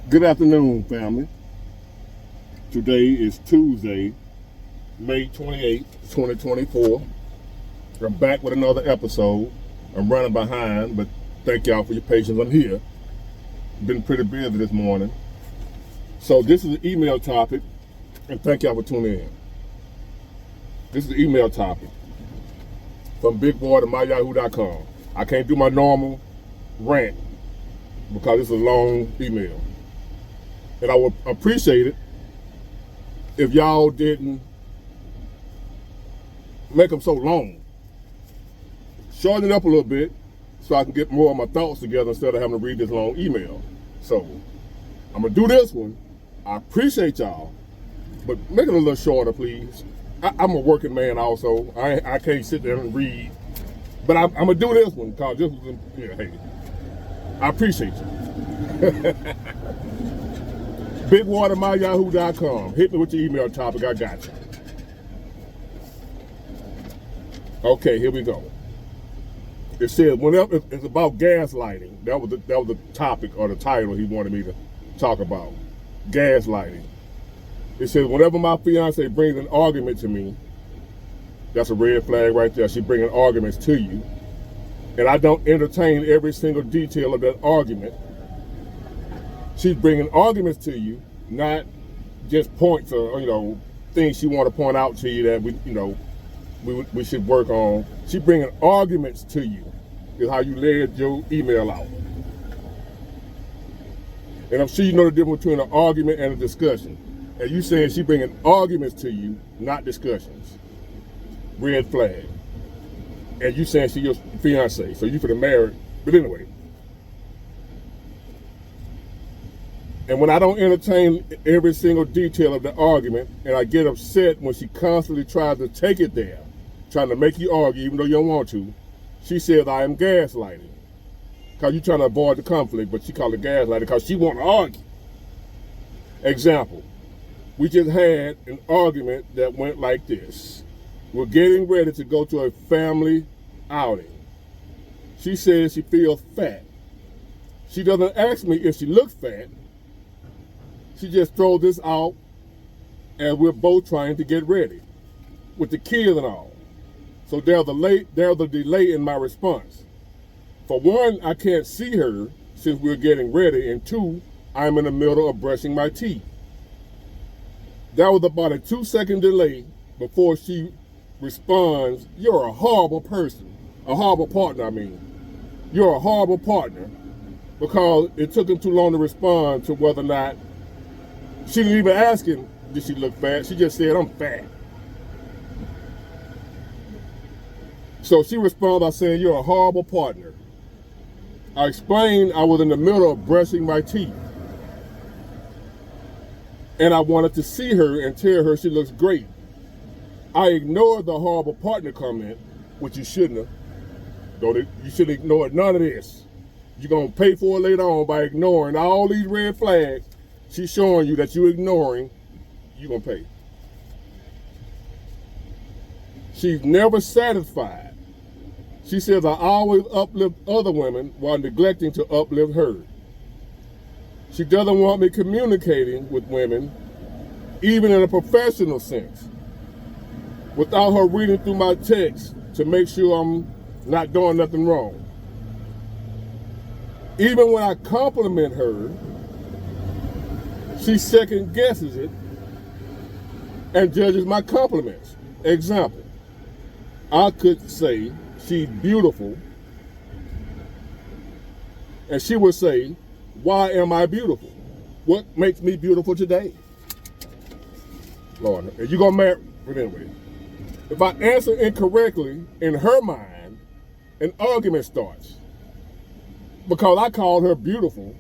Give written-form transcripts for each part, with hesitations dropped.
Good afternoon, family. Today is Tuesday, May 28th, 2024. I'm back with another episode. I'm running behind, but thank y'all for your patience. I'm here. Been pretty busy this morning. So this is an email topic, and thank y'all for tuning in. This is the email topic from bigboy@myyahoo.com. I can't do my normal rant because it's a long email. And I would appreciate it if y'all didn't make them so long. Shorten it up a little bit so I can get more of my thoughts together instead of having to read this long email. So I'm gonna do this one. I appreciate y'all, but make it a little shorter, please. I'm a working man also. I can't sit there and read, but I'm gonna do this one because this was, hey, I appreciate you. bigboy@myyahoo.com. Hit me with your email topic. I got you. Okay, here we go. It says whenever it's about gaslighting. That was the topic or the title he wanted me to talk about. Gaslighting. It says whenever my fiance brings an argument to me, that's a red flag right there. She bringing arguments to you, and I don't entertain every single detail of that argument. She's bringing arguments to you, not just points or things she want to point out to you that we should work on. She's bringing arguments to you. Is how you laid your email out. And I'm sure you know the difference between an argument and a discussion. And you saying she bringing arguments to you, not discussions. Red flag. And you saying she your fiance, so you for the married. But anyway. And when I don't entertain every single detail of the argument, and I get upset when she constantly tries to take it there, trying to make you argue even though you don't want to, she says I am gaslighting. Because you're trying to avoid the conflict, but she called it gaslighting because she want to argue. Example, we just had an argument that went like this. We're getting ready to go to a family outing. She says she feels fat. She doesn't ask me if she looks fat. She just throws this out, and we're both trying to get ready with the kids and all. So there's a delay in my response. For one, I can't see her since we're getting ready, and two, I'm in the middle of brushing my teeth. That was about a 2-second delay before she responds, "You're a horrible person, a horrible partner, I mean. You're a horrible partner," because it took him too long to respond to whether or not. She didn't even ask him, did she look fat? She just said, "I'm fat." So she responded by saying, "You're a horrible partner." I explained I was in the middle of brushing my teeth. And I wanted to see her and tell her she looks great. I ignored the horrible partner comment, which you shouldn't have. You shouldn't ignore none of this. You're going to pay for it later on by ignoring all these red flags. She's showing you that you're ignoring, you're going to pay. She's never satisfied. She says I always uplift other women while neglecting to uplift her. She doesn't want me communicating with women, even in a professional sense, without her reading through my text to make sure I'm not doing nothing wrong. Even when I compliment her, she second guesses it and judges my compliments. Example, I could say she's beautiful, and she would say, "Why am I beautiful? What makes me beautiful today?" Lord, are you gonna marry? But anyway, if I answer incorrectly, in her mind, an argument starts because I called her beautiful.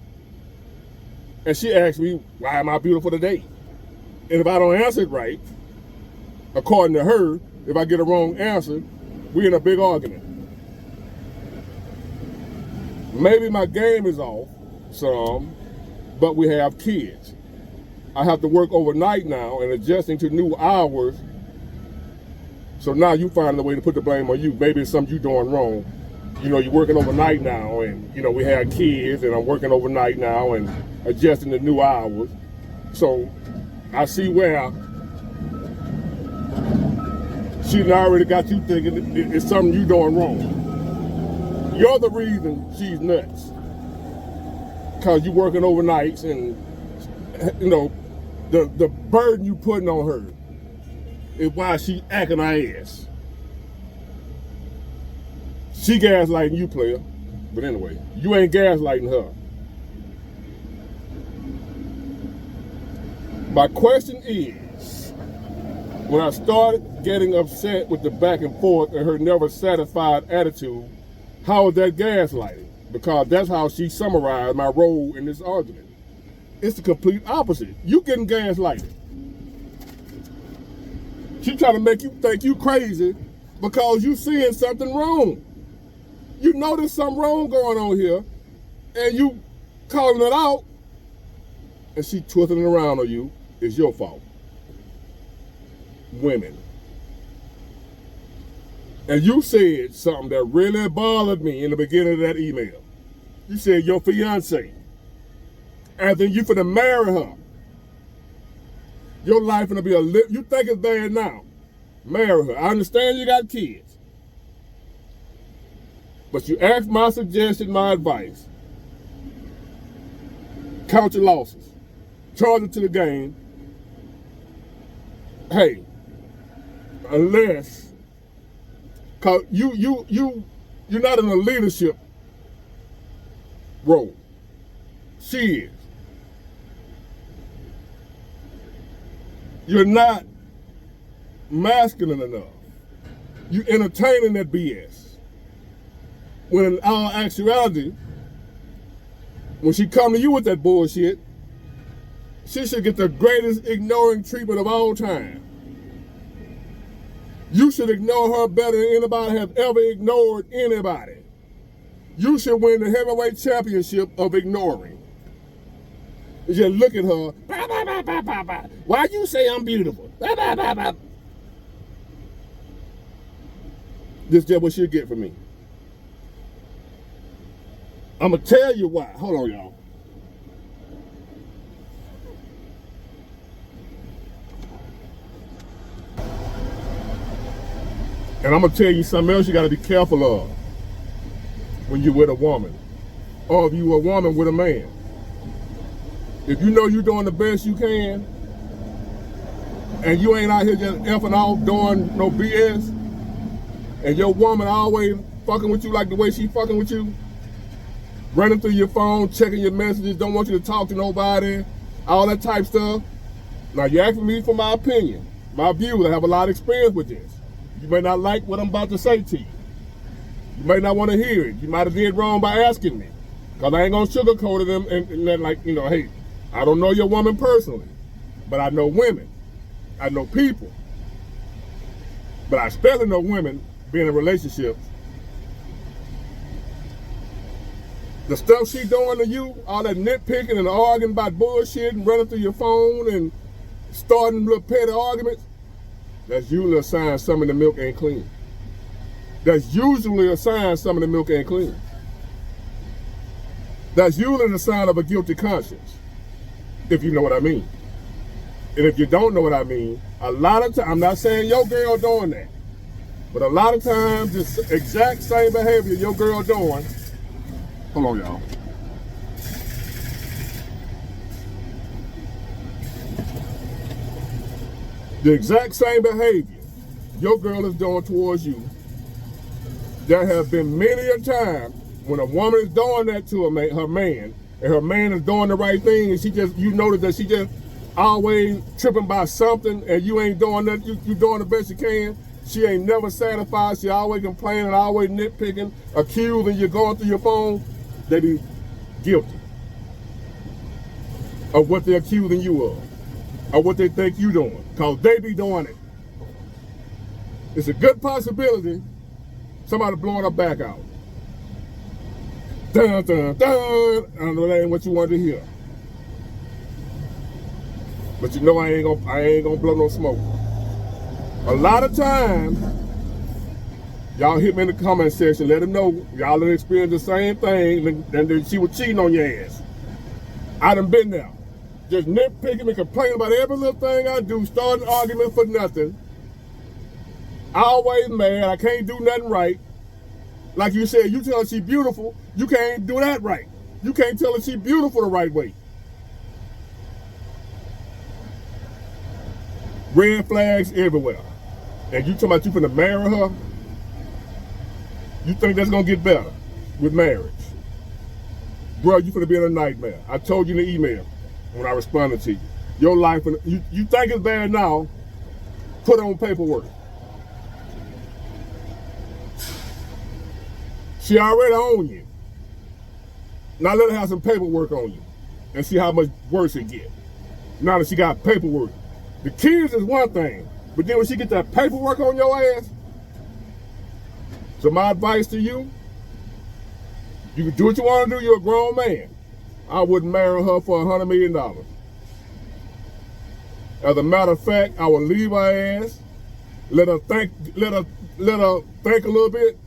And she asked me, "Why am I beautiful today?" And if I don't answer it right, according to her, if I get a wrong answer, we're in a big argument. Maybe my game is off some, but we have kids. I have to work overnight now and adjusting to new hours. So now you find a way to put the blame on you. Maybe it's something you doing wrong. you know, you're working overnight now, and you know, we had kids, and I'm working overnight now and adjusting to new hours. So I see where she's already got you thinking it's something you doing wrong. You're the reason she's nuts, because you're working overnights, and you know, the burden you putting on her is why she acting her ass. She gaslighting you, player. But anyway, you ain't gaslighting her. My question is, when I started getting upset with the back and forth and her never satisfied attitude, how is that gaslighting? Because that's how she summarized my role in this argument. It's the complete opposite. You getting gaslighted. She trying to make you think you crazy because you seeing something wrong. You know there's something wrong going on here, and you calling it out, and she twisting it around on you. It's your fault. Women. And you said something that really bothered me in the beginning of that email. You said your fiance, and then you finna marry her. Your life gonna be you think it's bad now. Marry her. I understand you got kids. But you asked my suggestion, my advice. Count your losses. Charge it to the game. Hey, unless, cause you're not in a leadership role. She is. You're not masculine enough. You entertaining that BS. When in all actuality, when she come to you with that bullshit, she should get the greatest ignoring treatment of all time. You should ignore her better than anybody has ever ignored anybody. You should win the heavyweight championship of ignoring. You just look at her, bah, bah, bah, bah, bah, bah. Why you say I'm beautiful? Bah, bah, bah, bah. This is just what she'll get from me. I'm going to tell you why. Hold on, y'all. And I'm going to tell you something else you got to be careful of when you're with a woman. Or if you're a woman with a man. If you know you're doing the best you can, and you ain't out here just effing off doing no BS, and your woman always fucking with you like the way she fucking with you, running through your phone, checking your messages, don't want you to talk to nobody, all that type stuff. Now, you're asking me for my opinion, my views. I have a lot of experience with this. You may not like what I'm about to say to you. You may not want to hear it. You might have did wrong by asking me, because I ain't going to sugarcoat them and then, like, you know, hey, I don't know your woman personally, but I know women. I know people. But I especially know women being in relationships. The stuff she doing to you, all that nitpicking and arguing about bullshit and running through your phone and starting little petty arguments, that's usually a sign some of the milk ain't clean. That's usually a sign some of the milk ain't clean. That's usually the sign of a guilty conscience, if you know what I mean. And if you don't know what I mean, a lot of times, I'm not saying your girl doing that, but a lot of times this exact same behavior your girl doing. Hold on, y'all. The exact same behavior your girl is doing towards you. There have been many a time when a woman is doing that to her man, and her man is doing the right thing, and you notice that she just always tripping by something, and you ain't doing that. You doing the best you can. She ain't never satisfied. She always complaining, always nitpicking, accusing you, going through your phone. They be guilty of what they're accusing you of what they think you doing, because they be doing it. It's a good possibility somebody blowing her back out. Dun, dun, dun. I know that ain't what you wanted to hear. But you know I ain't gonna blow no smoke. A lot of times, Y'all hit me in the comment section. Let them know y'all done experienced the same thing and she was cheating on your ass. I done been there. Just nitpicking and complaining about every little thing I do, starting an argument for nothing. Always mad, I can't do nothing right. Like you said, you tell her she's beautiful, you can't do that right. You can't tell her she's beautiful the right way. Red flags everywhere. And you talking about you finna marry her? You think that's gonna get better with marriage? Bro, you finna be in a nightmare. I told you in the email when I responded to you. Your life, you think it's bad now, put on paperwork. She already on you. Now let her have some paperwork on you and see how much worse it gets. Now that she got paperwork. The kids is one thing, but then when she get that paperwork on your ass, so my advice to you, you can do what you want to do, you're a grown man. I wouldn't marry her for $100 million. As a matter of fact, I would leave her ass, let her think a little bit,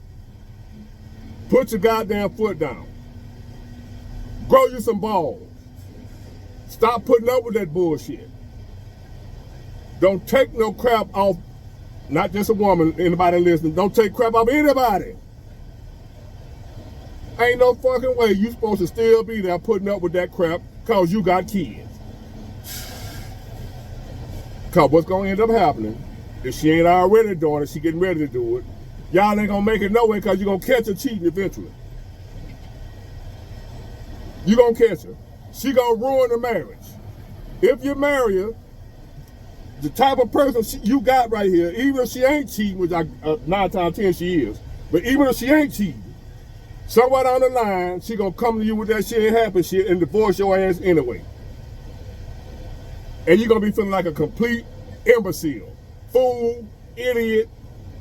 put your goddamn foot down. Grow you some balls. Stop putting up with that bullshit. Don't take no crap off, not just a woman, anybody listening, don't take crap off anybody. Ain't no fucking way you supposed to still be there putting up with that crap because you got kids. Because what's going to end up happening, if she ain't already doing it, she getting ready to do it, y'all ain't going to make it no way because you're going to catch her cheating eventually. You're going to catch her. She going to ruin the marriage. If you marry her, the type of person you got right here, even if she ain't cheating, which 9 times out of 10 she is, but even if she ain't cheating, somewhere down the line, she gonna come to you with that shit ain't happen shit and divorce your ass anyway. And you're gonna be feeling like a complete imbecile, fool, idiot,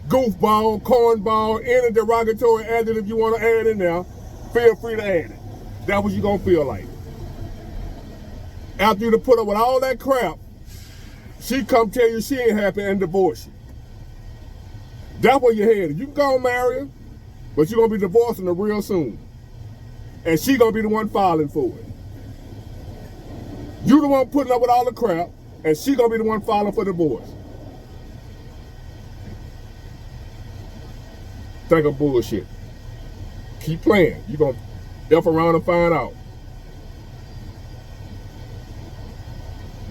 goofball, cornball, any derogatory adjective you wanna add in there, feel free to add it. That's what you're gonna feel like. After you to put up with all that crap, she come tell you she ain't happy and divorce you. That's where you're headed. You can go and marry her, but you're going to be divorcing her real soon. And she going to be the one filing for it. You the one putting up with all the crap, and she going to be the one filing for divorce. Think of bullshit. Keep playing. You're going to F around and find out.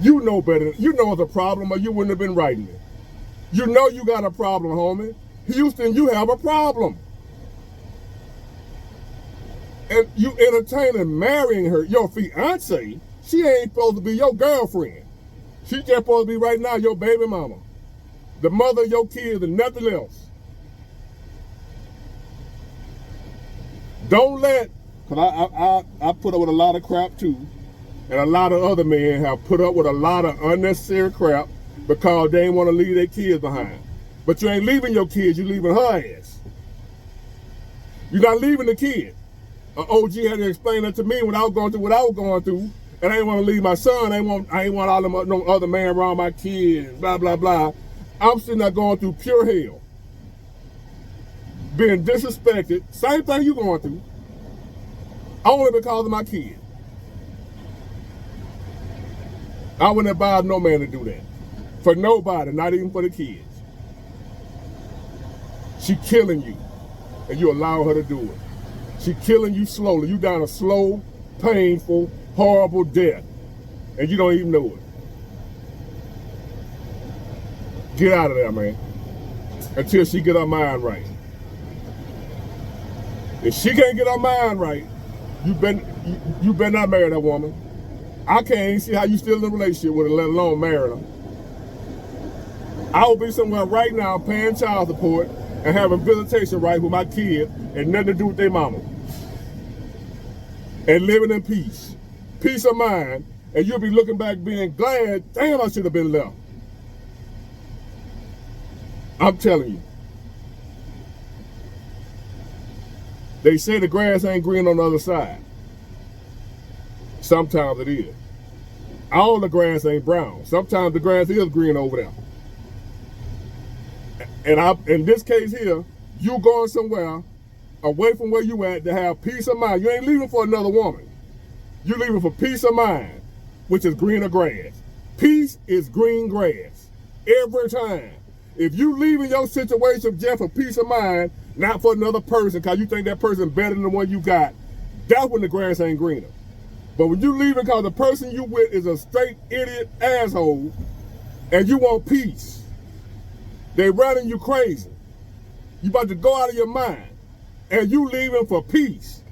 You know better. You know it's a problem or you wouldn't have been writing it. You know you got a problem, homie. Houston, you have a problem. And you entertaining marrying her, your fiance, she ain't supposed to be your girlfriend. She just supposed to be right now your baby mama. The mother of your kids and nothing else. Don't let, because I put up with a lot of crap too. And a lot of other men have put up with a lot of unnecessary crap because they ain't want to leave their kids behind. But you ain't leaving your kids, you leaving her ass. You're not leaving the kid. An OG had to explain that to me when I was going through what I was going through. And I ain't want to leave my son. I ain't want all them no other man around my kids, blah, blah, blah. I'm sitting there going through pure hell. Being disrespected, same thing you going through. Only because of my kids. I wouldn't advise no man to do that. For nobody, not even for the kids. She killing you, and you allow her to do it. She killing you slowly. You down a slow, painful, horrible death, and you don't even know it. Get out of there, man, until she get her mind right. If she can't get her mind right, you better not marry that woman. I can't see how you still in a relationship with her, let alone marry her. I will be somewhere right now paying child support and having visitation rights with my kids and nothing to do with their mama. And living in peace. Peace of mind. And you'll be looking back being glad, damn, I should have been left. I'm telling you. They say the grass ain't green on the other side. Sometimes it is. All the grass ain't brown. Sometimes the grass is green over there. And in this case here, You going somewhere away from where you at to have peace of mind. You ain't leaving for another woman. You leaving for peace of mind, which is greener grass. Peace is green grass every time. If you leaving your situation just for peace of mind, not for another person, because you think that person better than the one you got, that's when the grass ain't greener. But when you leaving because the person you with is a straight idiot asshole, and you want peace, they running you crazy. You about to go out of your mind, and you leaving for peace,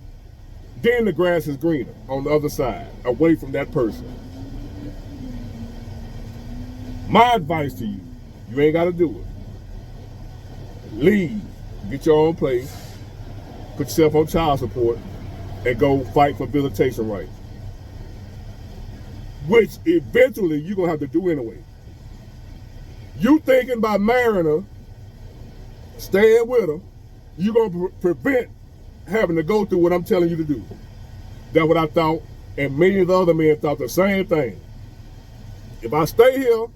then the grass is greener on the other side, away from that person. My advice to you, you ain't got to do it. Leave, get your own place, put yourself on child support, and go fight for visitation rights. Which eventually you're going to have to do anyway. You thinking about marrying her, staying with her, you're going to prevent having to go through what I'm telling you to do. That's what I thought, and many of the other men thought the same thing. If I stay here,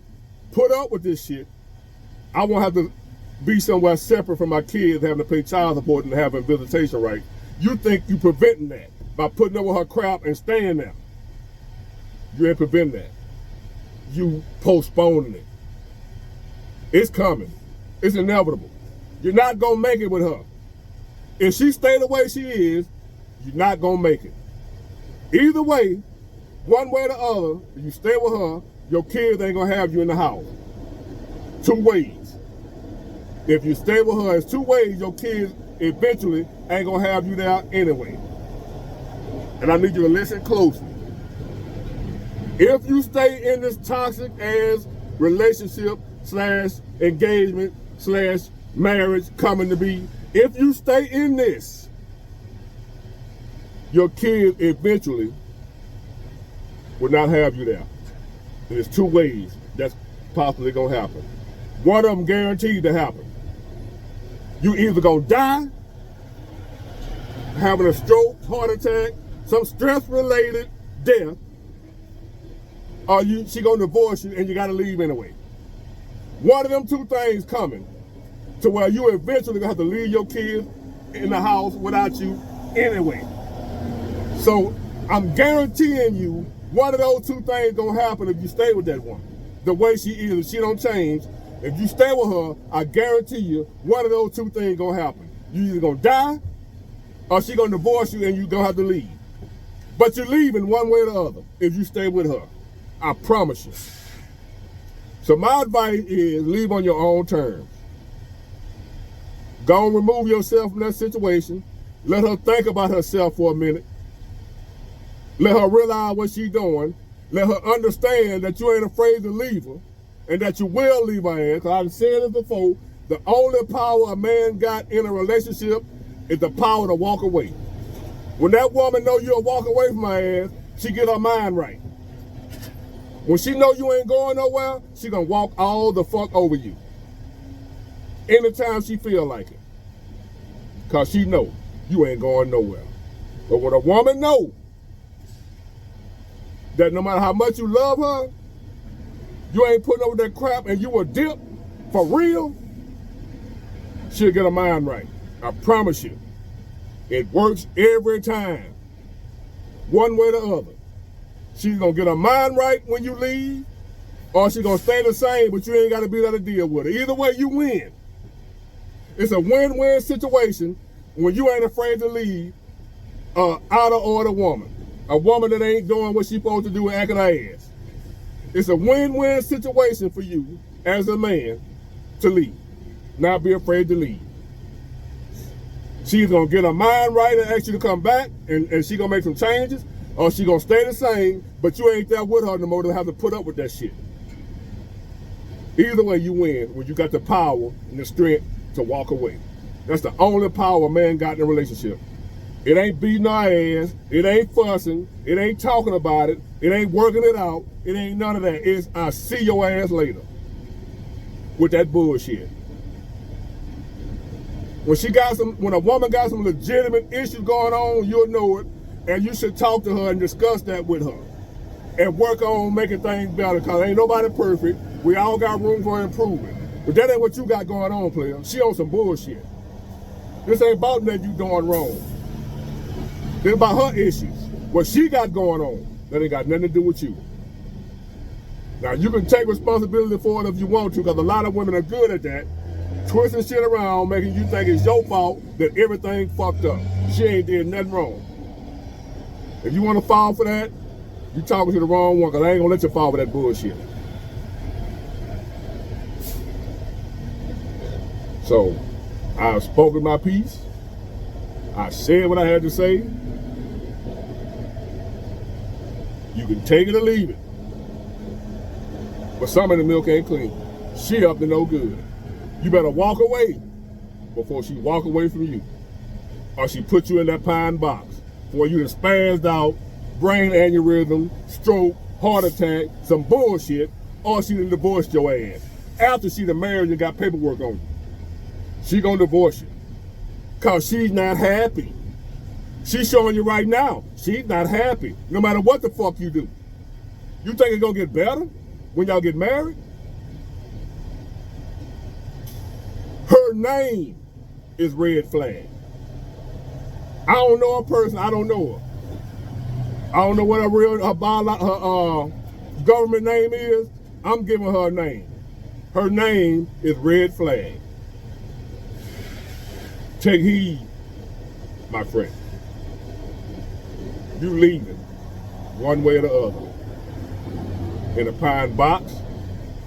put up with this shit, I won't have to be somewhere separate from my kids having to pay child support and having visitation rights. You think you preventing that by putting up with her crap and staying there. You ain't preventing that. You postponing it. It's coming. It's inevitable. You're not going to make it with her. If she stay the way she is, you're not going to make it. Either way, one way or the other, if you stay with her, your kids ain't going to have you in the house. Two ways. If you stay with her, it's two ways your kids eventually ain't going to have you there anyway. And I need you to listen closely. If you stay in this toxic ass relationship / engagement / marriage coming to be, if you stay in this, your kids eventually will not have you there. And there's two ways that's possibly gonna happen. One of them guaranteed to happen. You either gonna die, having a stroke, heart attack, some stress-related death, or she gonna divorce you and you gotta leave anyway. One of them two things coming to where you eventually gonna have to leave your kids in the house without you anyway. So I'm guaranteeing you one of those two things gonna happen if you stay with that woman. The way she is, if she don't change, if you stay with her, I guarantee you one of those two things gonna happen. You either gonna die or she gonna divorce you and you gonna have to leave. But you're leaving one way or the other if you stay with her. I promise you. So my advice is leave on your own terms. Go and remove yourself from that situation. Let her think about herself for a minute. Let her realize what she's doing. Let her understand that you ain't afraid to leave her and that you will leave her ass. Because I've said it before, the only power a man got in a relationship is the power to walk away. When that woman know you'll walk away from her ass, she get her mind right. When she know you ain't going nowhere, she gonna walk all the fuck over you. Anytime she feel like it. Because she know you ain't going nowhere. But when a woman know that no matter how much you love her, you ain't putting up with that crap and you a dip for real, she'll get her mind right. I promise you. It works every time. One way or the other. She's gonna get her mind right when you leave, or she's gonna stay the same, but you ain't gotta be there to deal with it. Either way, you win. It's a win-win situation when you ain't afraid to leave out of order woman. A woman that ain't doing what she's supposed to do and acting her ass. It's a win-win situation for you as a man to leave. Not be afraid to leave. She's gonna get her mind right and ask you to come back and she gonna make some changes, or she gonna stay the same, but you ain't there with her no more to have to put up with that shit. Either way, you win when you got the power and the strength to walk away. That's the only power a man got in a relationship. It ain't beating our ass, it ain't fussing, it ain't talking about it, it ain't working it out, it ain't none of that. It's I see your ass later with that bullshit. When a woman got some legitimate issues going on, you'll know it, and you should talk to her and discuss that with her and work on making things better, because ain't nobody perfect. We all got room for improvement. But that ain't what you got going on, player. She on some bullshit. This ain't about nothing you doing wrong. This about her issues. What she got going on. That ain't got nothing to do with you. Now, you can take responsibility for it if you want to, because a lot of women are good at that. Twisting shit around, making you think it's your fault that everything fucked up. She ain't did nothing wrong. If you want to fall for that, you talking to the wrong one, because I ain't going to let you fall for that bullshit. So, I've spoken my piece. I said what I had to say. You can take it or leave it. But some of the milk ain't clean. She up to no good. You better walk away before she walk away from you. Or she put you in that pine box before you done spazzed out, brain aneurysm, stroke, heart attack, some bullshit, or she done divorced your ass. After she done married and got paperwork on you. She gonna divorce you. Cause she's not happy. She's showing you right now, she's not happy, no matter what the fuck you do. You think it's gonna get better when y'all get married? Her name is red flag. I don't know a person, I don't know her. I don't know what her government name is. I'm giving her a name. Her name is red flag. Take heed, my friend. You leaving one way or the other. In a pine box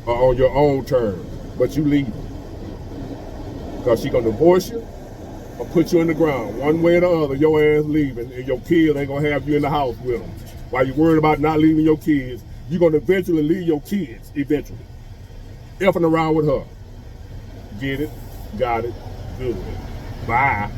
or on your own terms. But you leaving. Because she gonna divorce you or put you in the ground. One way or the other, your ass leaving, and your kids ain't gonna have you in the house with them. While you worried about not leaving your kids, you're gonna eventually leave your kids, eventually. Effing around with her. Get it? Got it? Good. Bye.